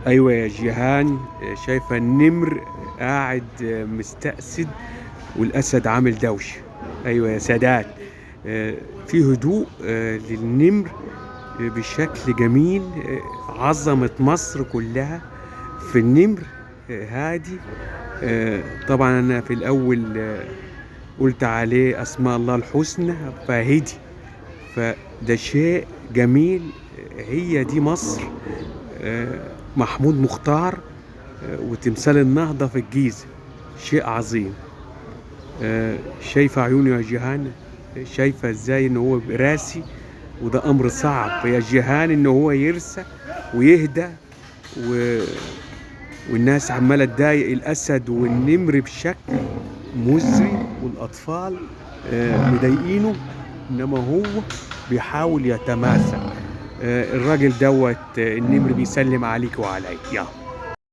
ايوه يا جيهان، شايفه النمر قاعد مستأسد، والاسد عامل دوشه. ايوه يا سادات. في هدوء للنمر بشكل جميل. عظمة مصر كلها في النمر هادي. طبعا انا في الاول قلت عليه اسماء الله الحسنى فهدي، فده شيء جميل. هي دي مصر. محمود مختار وتمثال النهضة في الجيزة شيء عظيم. شايفة عيوني يا جيهان؟ شايفة ازاي ان هو راسي؟ وده امر صعب يا جيهان ان هو يرسى ويهدى و... والناس عمالة تضايق الاسد والنمر بشكل مزري، والاطفال مضايقينه، انما هو بيحاول يتماسك. الراجل دوت النمر بيسلم عليك وعليك. يلا.